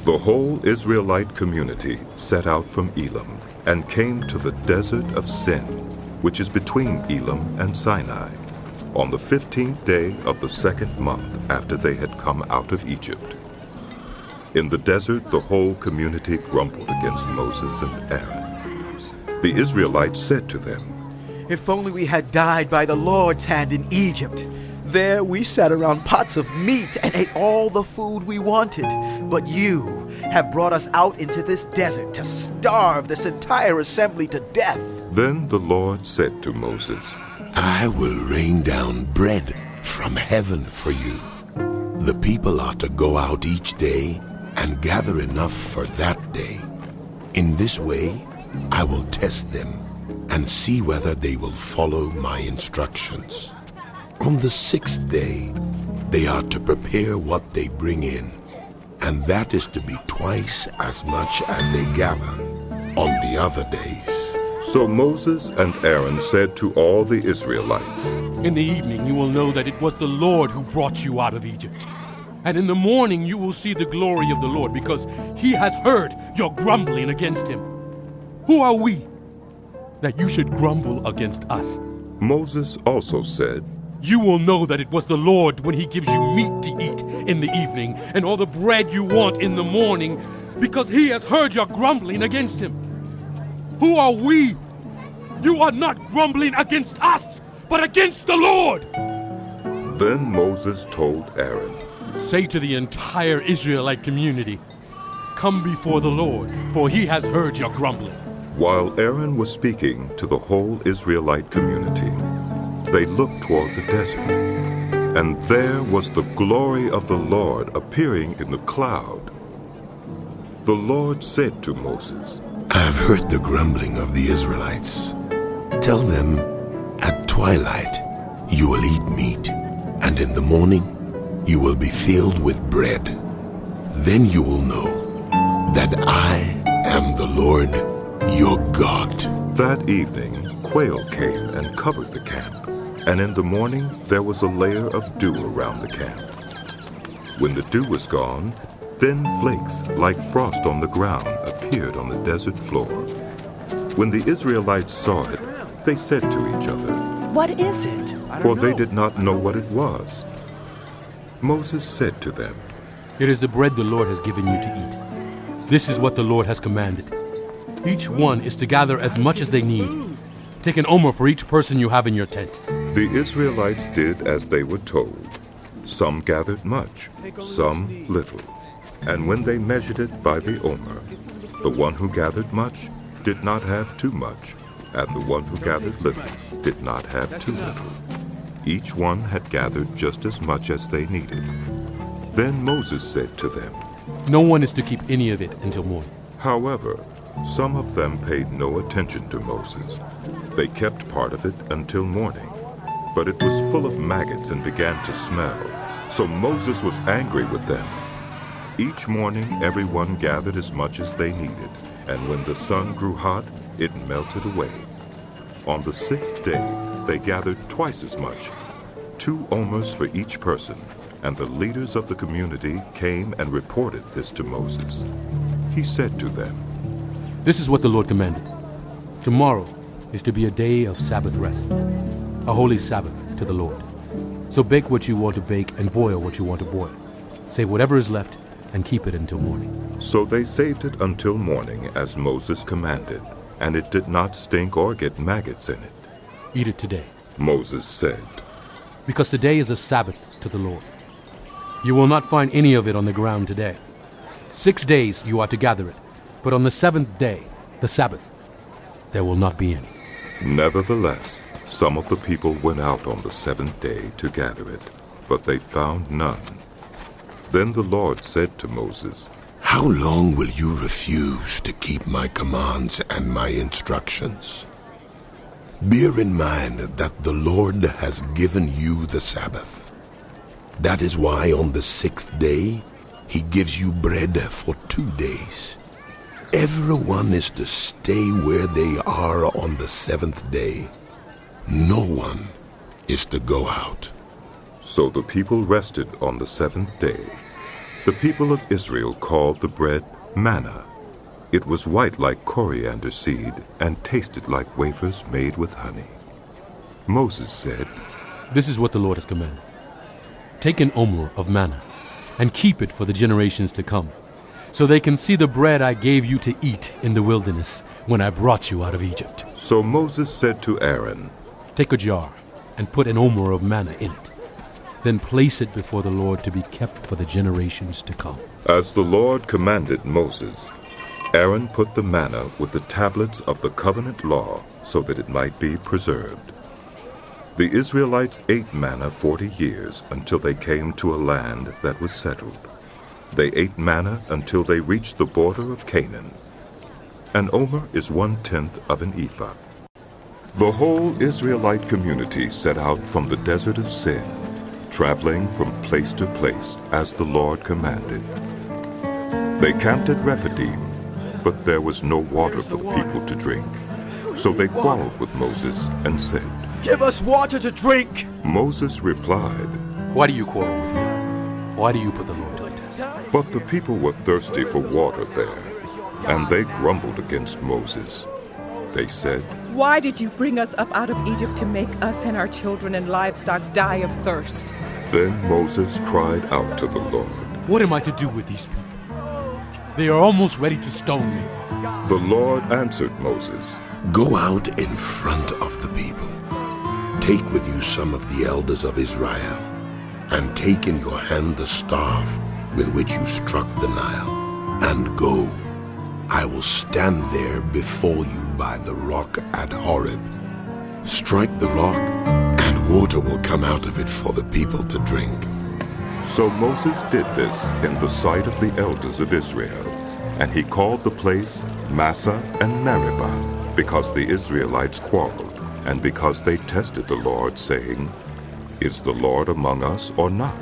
The whole Israelite community set out from Elim and came to the desert of Sin, which is between Elim and Sinai, on the 15th day of the second month after they had come out of Egypt. In the desert, the whole community grumbled against Moses and Aaron. The Israelites said to them, "If only we had died by the Lord's hand in Egypt. There we sat around pots of meat and ate all the food we wanted. But you have brought us out into this desert to starve this entire assembly to death." Then the Lord said to Moses, I will rain down bread from heaven for you. The people are to go out each day and gather enough for that day. In this way, I will test them and see whether they will follow my instructions. On the 6th day, they are to prepare what they bring in, and that is to be twice as much as they gather on the other days. So Moses and Aaron said to all the Israelites, In the evening you will know that it was the Lord who brought you out of Egypt. And in the morning you will see the glory of the Lord, because he has heard your grumbling against him. Who are we that you should grumble against us? Moses also said, You will know that it was the Lord when he gives you meat to eat in the evening and all the bread you want in the morning, because he has heard your grumbling against him. Who are we? You are not grumbling against us, but against the Lord. Then Moses told Aaron, Say to the entire Israelite community, Come before the Lord, for he has heard your grumbling. While Aaron was speaking to the whole Israelite community, they looked toward the desert, and there was the glory of the Lord appearing in the cloud. The Lord said to Moses, I have heard the grumbling of the Israelites. Tell them, at twilight you will eat meat, and in the morning you will be filled with bread. Then you will know that I am the Lord your God. That evening, quail came and covered the camp, and in the morning there was a layer of dew around the camp. When the dew was gone, thin flakes like frost on the ground appeared on the desert floor. When the Israelites saw it, they said to each other, What is it? For they did not know what it was. Moses said to them, It is the bread the Lord has given you to eat. This is what the Lord has commanded. Each one is to gather as much as they need. Take an omer for each person you have in your tent. The Israelites did as they were told. Some gathered much, some little. And when they measured it by the omer, the one who gathered much did not have too much, and the one who gathered little did not have too little. Each one had gathered just as much as they needed. Then Moses said to them, No one is to keep any of it until morning. However, some of them paid no attention to Moses. They kept part of it until morning, but it was full of maggots and began to smell. So Moses was angry with them. Each morning everyone gathered as much as they needed, and when the sun grew hot, it melted away. On the 6th day they gathered twice as much, 2 omers for each person, and the leaders of the community came and reported this to Moses. He said to them, This is what the Lord commanded. Tomorrow is to be a day of Sabbath rest, a holy Sabbath to the Lord. So bake what you want to bake and boil what you want to boil. Save whatever is left and keep it until morning. So they saved it until morning as Moses commanded, and it did not stink or get maggots in it. Eat it today, Moses said, because today is a Sabbath to the Lord. You will not find any of it on the ground today. 6 days you are to gather it, but on the 7th day, the Sabbath, there will not be any. Nevertheless, some of the people went out on the 7th day to gather it, but they found none. Then the Lord said to Moses, How long will you refuse to keep my commands and my instructions? Bear in mind that the Lord has given you the Sabbath. That is why on the 6th day he gives you bread for 2 days. Everyone is to stay where they are on the 7th day. No one is to go out. So the people rested on the 7th day. The people of Israel called the bread manna. It was white like coriander seed and tasted like wafers made with honey. Moses said, This is what the Lord has commanded. Take an omer of manna and keep it for the generations to come, so they can see the bread I gave you to eat in the wilderness when I brought you out of Egypt. So Moses said to Aaron, Take a jar and put an omer of manna in it. Then place it before the Lord to be kept for the generations to come. As the Lord commanded Moses, Aaron put the manna with the tablets of the covenant law so that it might be preserved. The Israelites ate manna 40 years until they came to a land that was settled. They ate manna until they reached the border of Canaan. An omer is 1/10 of an ephah. The whole Israelite community set out from the desert of Sin, traveling from place to place as the Lord commanded. They camped at Rephidim, but there was no water for the people to drink. So they quarreled with Moses and said, Give us water to drink! Moses replied, Why do you quarrel with me? Why do you put the Lord to the test? But the people were thirsty for water there, and they grumbled against Moses. They said, Why did you bring us up out of Egypt to make us and our children and livestock die of thirst? Then Moses cried out to the Lord. What am I to do with these people? They are almost ready to stone me. The Lord answered Moses, Go out in front of the people. Take with you some of the elders of Israel, and take in your hand the staff with which you struck the Nile, and go. I will stand there before you by the rock at Horeb. Strike the rock, and water will come out of it for the people to drink. So Moses did this in the sight of the elders of Israel, and he called the place Massah and Meribah, because the Israelites quarreled, and because they tested the Lord, saying, Is the Lord among us or not?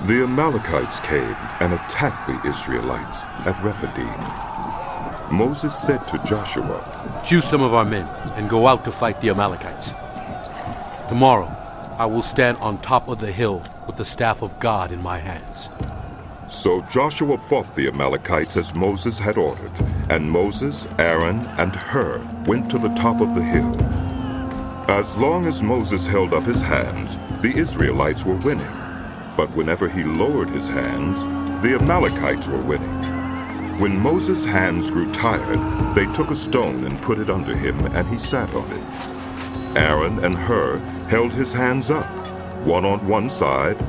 The Amalekites came and attacked the Israelites at Rephidim. Moses said to Joshua, Choose some of our men and go out to fight the Amalekites. Tomorrow I will stand on top of the hill with the staff of God in my hands. So Joshua fought the Amalekites as Moses had ordered, and Moses, Aaron, and Hur went to the top of the hill. As long as Moses held up his hands, the Israelites were winning. But whenever he lowered his hands, the Amalekites were winning. When Moses' hands grew tired, they took a stone and put it under him, and he sat on it. Aaron and Hur held his hands up, one on one side,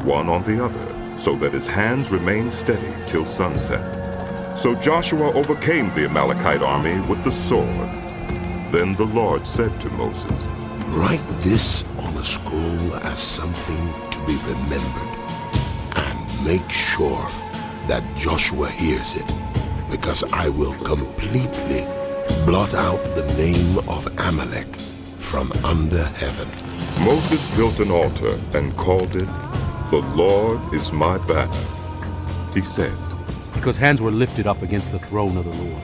one on the other, so that his hands remained steady till sunset. So Joshua overcame the Amalekite army with the sword. Then the Lord said to Moses, Write this on a scroll as something to be remembered, and make sure that Joshua hears it, because I will completely blot out the name of Amalek from under heaven. Moses built an altar and called it, The Lord is my banner. He said, Because hands were lifted up against the throne of the Lord.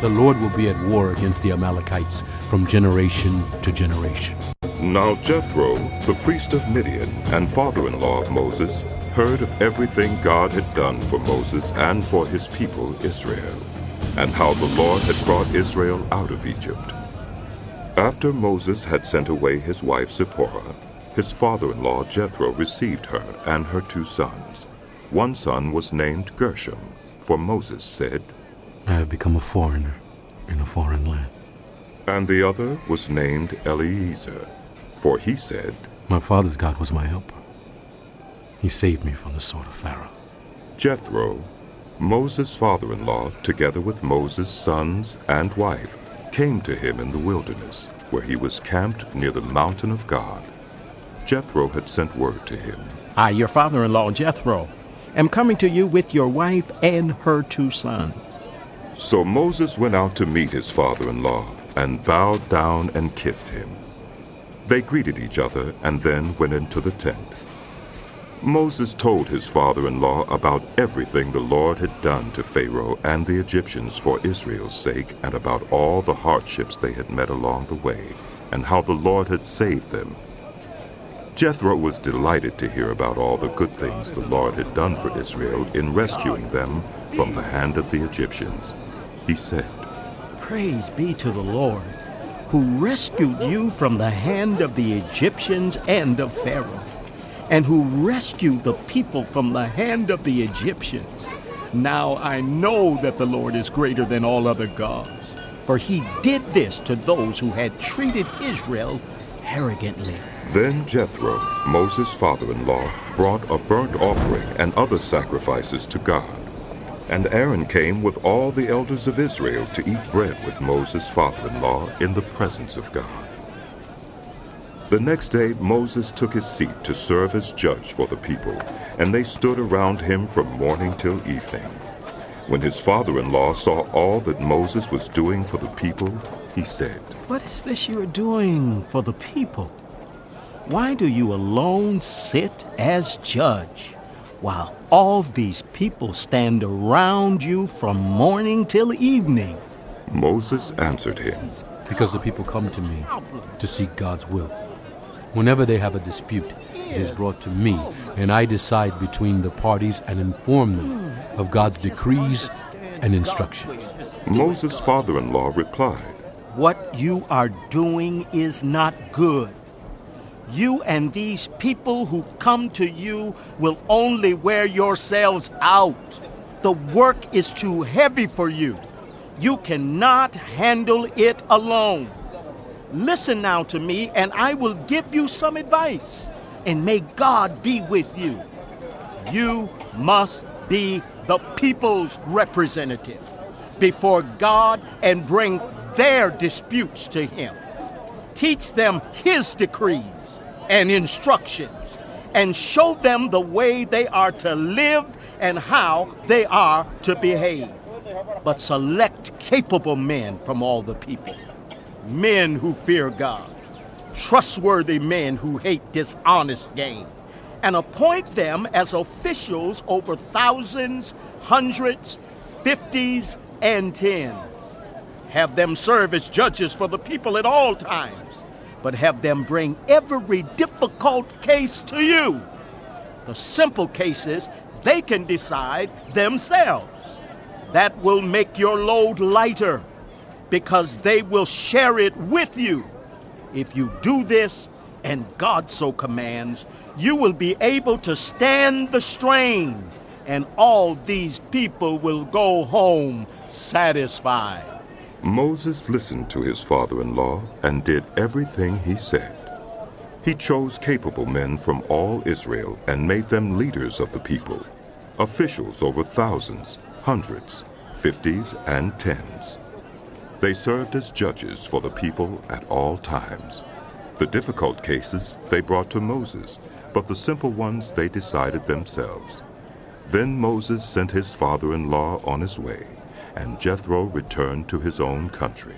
The Lord will be at war against the Amalekites from generation to generation. Now Jethro, the priest of Midian and father-in-law of Moses, heard of everything God had done for Moses and for his people Israel, and how the Lord had brought Israel out of Egypt. After Moses had sent away his wife Zipporah, his father-in-law Jethro received her and her 2 sons. One son was named Gershom, for Moses said, I have become a foreigner in a foreign land. and the other was named Eliezer, for he said, My father's God was my helper. He saved me from the sword of Pharaoh. Jethro, Moses' father-in-law, together with Moses' sons and wife, came to him in the wilderness, where he was camped near the mountain of God. Jethro had sent word to him, I, your father-in-law Jethro, am coming to you with your wife and her 2 sons. So Moses went out to meet his father-in-law and bowed down and kissed him. They greeted each other and then went into the tent. Moses told his father-in-law about everything the Lord had done to Pharaoh and the Egyptians for Israel's sake, and about all the hardships they had met along the way, and how the Lord had saved them. Jethro was delighted to hear about all the good things the Lord had done for Israel in rescuing them from the hand of the Egyptians. He said, Praise be to the Lord, who rescued you from the hand of the Egyptians and of Pharaoh, and who rescued the people from the hand of the Egyptians. Now I know that the Lord is greater than all other gods, for he did this to those who had treated Israel arrogantly. Then Jethro, Moses' father-in-law, brought a burnt offering and other sacrifices to God. And Aaron came with all the elders of Israel to eat bread with Moses' father-in-law in the presence of God. The next day Moses took his seat to serve as judge for the people, and they stood around him from morning till evening. When his father-in-law saw all that Moses was doing for the people, he said, What is this you are doing for the people? Why do you alone sit as judge, while all these people stand around you from morning till evening? Moses answered him, Because the people come to me to seek God's will. Whenever they have a dispute, it is brought to me, and I decide between the parties and inform them of God's decrees and instructions. Moses' father-in-law replied, What you are doing is not good. You and these people who come to you will only wear yourselves out. The work is too heavy for you. You cannot handle it alone. Listen now to me, and I will give you some advice, and may God be with you. You must be the people's representative before God and bring their disputes to him. Teach them his decrees and instructions, and show them the way they are to live and how they are to behave. But select capable men from all the people, men who fear God, trustworthy men who hate dishonest gain, and appoint them as officials over thousands, hundreds, fifties, and tens. Have them serve as judges for the people at all times, but have them bring every difficult case to you. The simple cases they can decide themselves. That will make your load lighter, because they will share it with you. If you do this, and God so commands, you will be able to stand the strain, and all these people will go home satisfied. Moses listened to his father-in-law and did everything he said. He chose capable men from all Israel and made them leaders of the people, officials over thousands, hundreds, fifties, and tens. They served as judges for the people at all times. The difficult cases they brought to Moses, but the simple ones they decided themselves. Then Moses sent his father-in-law on his way, and Jethro returned to his own country.